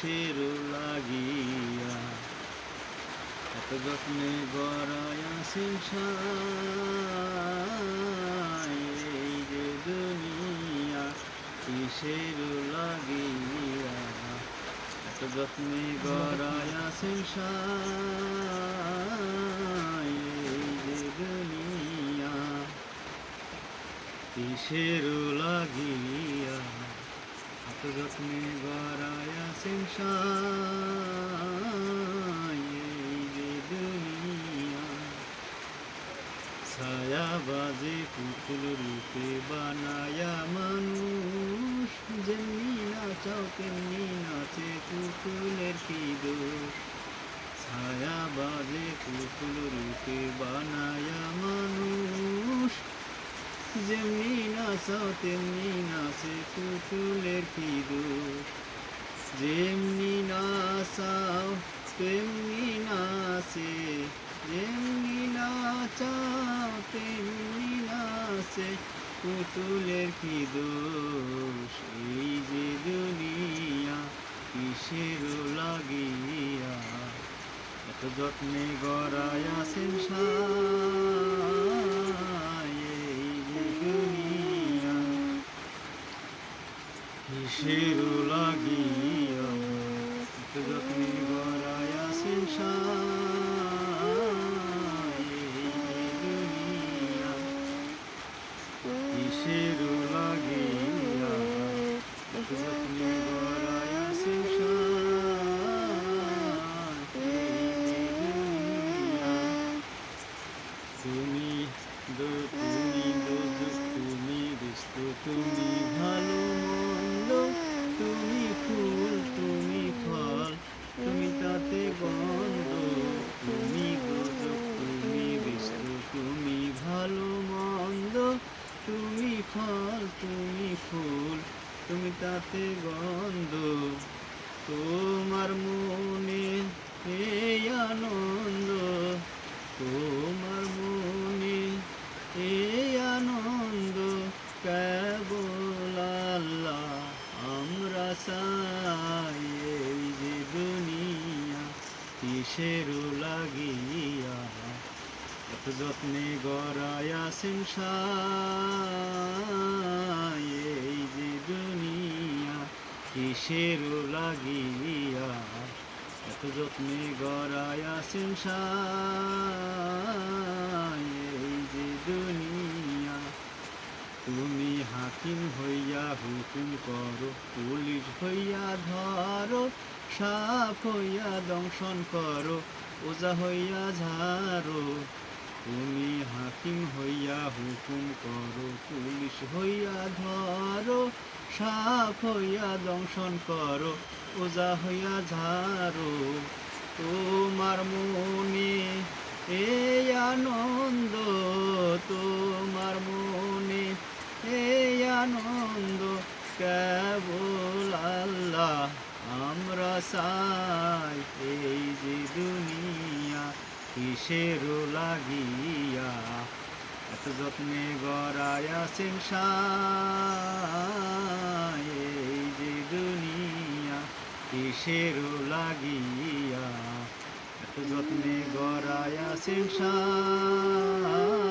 কিসের লাগিয়া এত যত্নে গড়ায়া সংসার এই যে দুনিয়া কিসের লাগিয়া এত যত্নে গড়ায়া সংসার এই যে দুনিয়া কিসের লাগিয়া এত যত্নে গড়ায়া সংসার এই যে দুনিয়া ছায়া বাজে পুতুল রূপে বানায়া মানুষ যেমনি নাচাও তেমনি নাচে পুতুলের কি দোষ ছায়া বাজে পুতুল রূপে বানায়া মানুষ যেমনি নাচাও তেমনি নাচে পুতুলের কি দোষ যেমনি নাচাও তেমনি নাচে যেমনি নাচাও তেমনি নাচে পুতুলের কি দোষ এই যে দুনিয়া কিসের লাগিয়া এত যত্নে গড়ায়া সংসার এই যে দুনিয়া কিসের লাগিয়া এত যত্নে গড়ায়া সংসার এই যে দুনিয়া কিসের লাগিয়া এত যত্নে গড়ায়া সংসার এই যে দুনিয়া তুমি দোজক তুমি রিস্ত তুমি ভালো মন্দ তুমি ফুল তুমি ফল তুমি তাতে গন্ধ তুমি দোজক তুমি রিস্ত তুমি ভালো মন্দ তুমি ফল তুমি ফুল তুমি তাতে গন্ধ তোমার মনে এই আনন্দ তোমার মনে এই আনন্দ কেবল আল্লাহ আমরা চাই এই যে দুনিয়া কিসের লাগিয়া এত যত্নে গড়ায়া সংসার এই যে দুনিয়া কিসের লাগিয়া এত যত্নে গড়ায়া সংসার এই যে দুনিয়া তুমি হাকিম হইয়া হুকুম করো পুলিশ হইয়া ধরো সাপ হইয়া দংশন করো ওজা হইয়া ঝাড়ো তুমি হাকিম হইয়া হুকুম করো পুলিশ হইয়া ধরো সাপ হইয়া দংশন করো ওজা হইয়া ঝাড়ো তোমার মনে এই আনন্দ তোমার মনে এই আনন্দ কেবল আল্লাহ আমরা চাই এই যে দুনিয়া কিসের লাগিয়া এত যত্নে গড়ায়া সংসার এই যে দুনিয়া কিসের লাগিয়া এত যত্নে গড়ায়া সংসার।